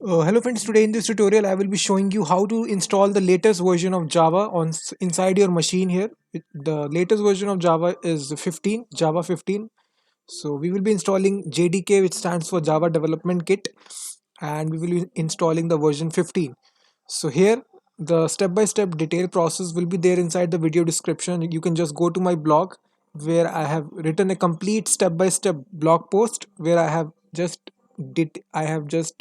Hello friends, today in this tutorial I will be showing you how to install the latest version of Java inside your machine here. The latest version of Java is 15, Java 15. So we will be installing JDK, which stands for Java Development Kit, and we will be installing the version 15. So here the step-by-step detailed process will be there inside the video description. You can just go to my blog where I have written a complete step-by-step blog post where I have just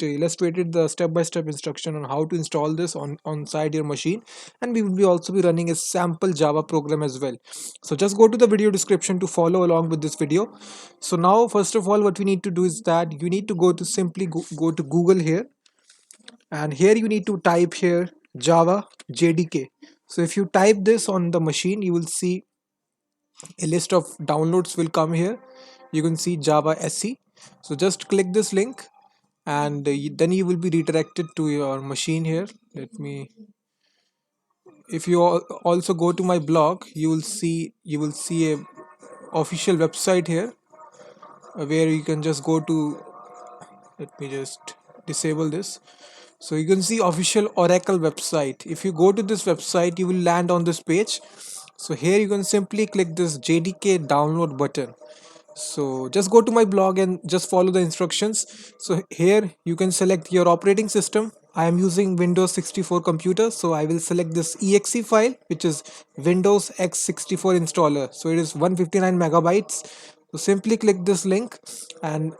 illustrated the step-by-step instruction on how to install this on side your machine, and we will be also be running a sample Java program as well. So just go to the video description to follow along with this video. So now first of all what we need to do is that you need to go to Google here, and here you need to type here Java JDK. So if you type this on the machine, you will see a list of downloads will come here. You can see Java SE. So just click this link, and then you will be redirected to your machine here. If you also go to my blog, you will see a official website here, where you can just go to. Let me just disable this. So you can see official Oracle website. If you go to this website, you will land on this page. So here you can simply click this JDK download button. So just go to my blog and just follow the instructions. So here you can select your operating system. I am using Windows 64 computer, so I will select this exe file, which is Windows x64 installer. So it is 159 megabytes. So simply click this link and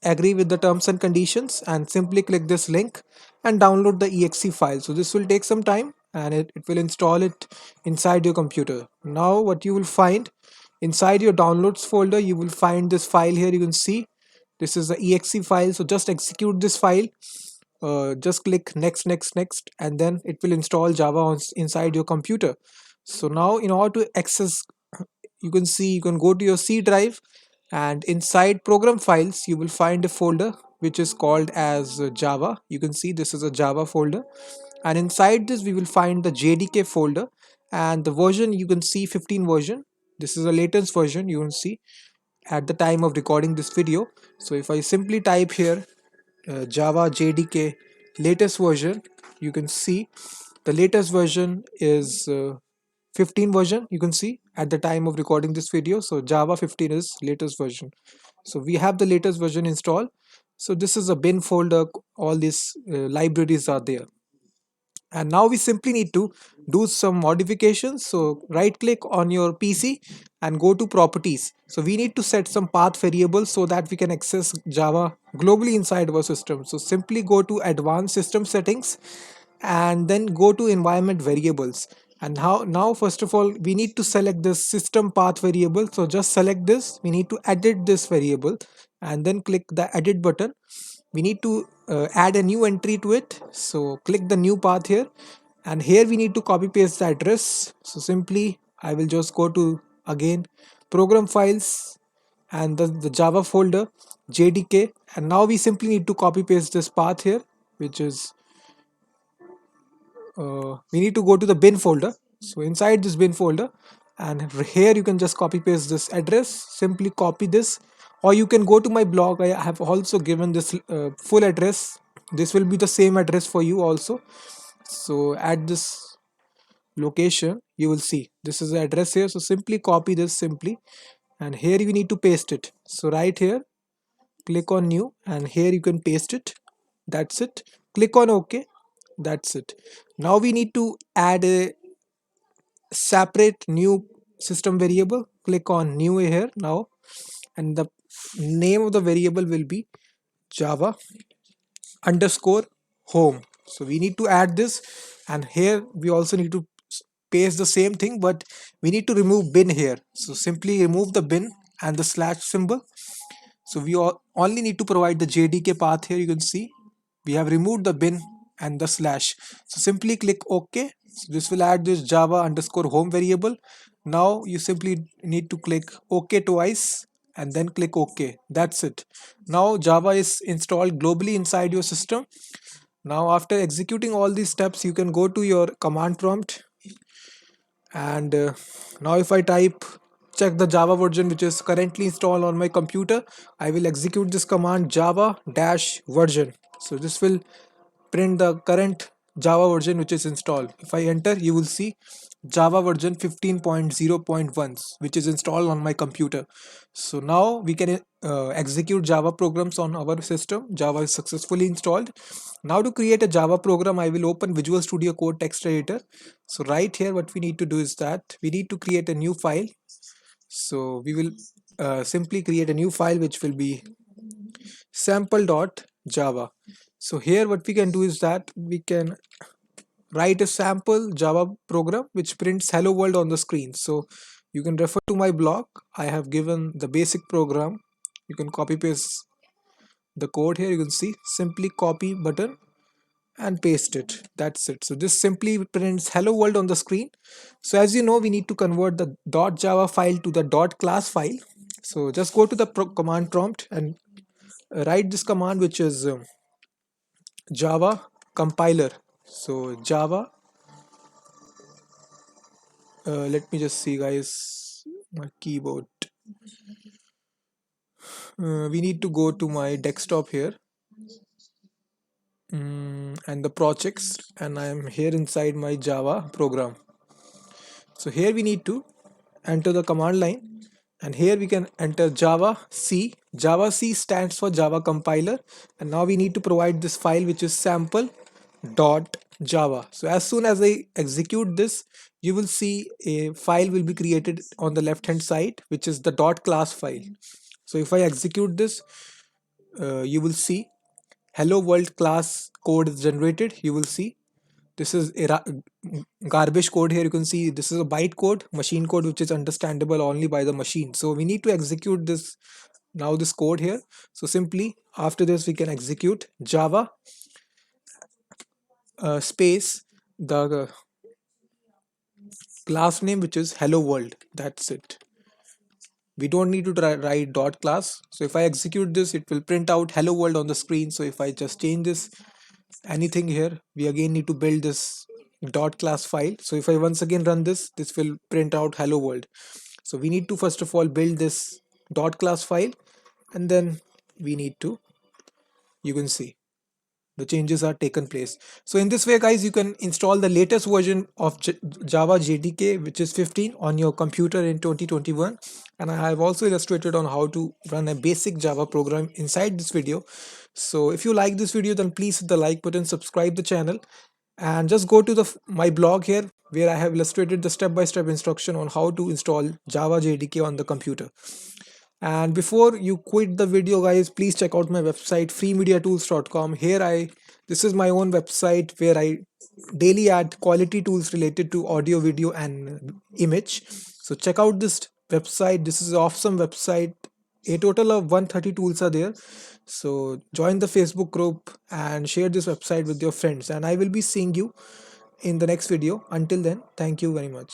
agree with the terms and conditions, and simply click this link and download the exe file. So this will take some time, and it will install it inside your computer. Now what you will find inside your downloads folder, you will find this file here. You can see this is the exe file. So just execute this file. Just click next, and then it will install Java inside your computer. So now in order to access, you can see you can go to your C drive, and inside program files you will find a folder which is called as Java. You can see this is a Java folder, and inside this we will find the JDK folder, and the version you can see 15 version. This is the latest version you can see at the time of recording this video. So if I simply type here Java JDK latest version, you can see the latest version is 15 version. You can see at the time of recording this video. So Java 15 is latest version. So we have the latest version installed. So this is a bin folder. All these libraries are there, and now we simply need to do some modifications. So right click on your PC and go to properties. So we need to set some path variables so that we can access Java globally inside our system. So simply go to advanced system settings, and then go to environment variables. And now first of all we need to select this system path variable. So just select this. We need to edit this variable, and then click the edit button. We need to add a new entry to it. So click the new path here, and here we need to copy paste the address. So simply I will just go to again program files, and the Java folder JDK, and now we simply need to copy paste this path here, which is we need to go to the bin folder. So inside this bin folder, and here you can just copy paste this address. Simply copy this, or you can go to my blog. I have also given this full address. This will be the same address for you also. So at this location you will see this is the address here. So simply copy this simply, and here you need to paste it. So right here click on new, and here you can paste it. That's it. Click on OK. That's it. Now we need to add a separate new system variable. Click on new here now, and the name of the variable will be Java underscore home. So we need to add this, and here we also need to paste the same thing, but we need to remove bin here. So simply remove the bin and the slash symbol. So we only need to provide the JDK path here. You can see we have removed the bin and the slash. So simply click OK. So this will add this Java underscore home variable. Now you simply need to click OK twice, and then click OK. That's it. Now Java is installed globally inside your system. Now after executing all these steps, you can go to your command prompt, and now if I type check the Java version which is currently installed on my computer, I will execute this command Java dash version. So this will print the current Java version which is installed. If I enter, you will see Java version 15.0.1, which is installed on my computer. So now we can execute Java programs on our system. Java is successfully installed. Now to create a Java program, I will open Visual Studio Code text editor. So right here, what we need to do is that we need to create a new file. So we will simply create a new file which will be sample.java. So here what we can do is that we can write a sample Java program which prints hello world on the screen. So you can refer to my blog. I have given the basic program. You can copy paste the code here. You can see simply copy button and paste it. That's it. So this simply prints hello world on the screen. So as you know, we need to convert the .java file to the .class file. So just go to the command prompt and write this command, which is Java compiler. So Java, let me just see guys, my keyboard. We need to go to my desktop here, and the projects, and I am here inside my Java program. So here we need to enter the command line, and here we can enter Java C. Java C stands for Java compiler, and now we need to provide this file which is sample.java. So as soon as I execute this, you will see a file will be created on the left hand side, which is the .class file. So if I execute this, you will see hello world class code is generated. You will see this is a garbage code. Here you can see this is a byte code, machine code, which is understandable only by the machine. So we need to execute this now, this code here. So simply after this we can execute Java space the class name, which is hello world. That's it. We don't need to write dot class. So if I execute this, it will print out hello world on the screen. So if I just change this anything here, we again need to build this dot class file. So if I once again run this, this will print out hello world. So we need to first of all build this dot class file, and then we need to, you can see the changes are taken place. So in this way guys, you can install the latest version of Java JDK, which is 15, on your computer in 2021. And I have also illustrated on how to run a basic Java program inside this video. So if you like this video, then please hit the like button, subscribe the channel, and just go to my blog here, where I have illustrated the step-by-step instruction on how to install Java JDK on the computer. And before you quit the video guys, please check out my website freemediatools.com. This is my own website where I daily add quality tools related to audio, video, and image. So check out this website. This is an awesome website. A total of 130 tools are there. So join the Facebook group and share this website with your friends, and I will be seeing you in the next video. Until then, thank you very much.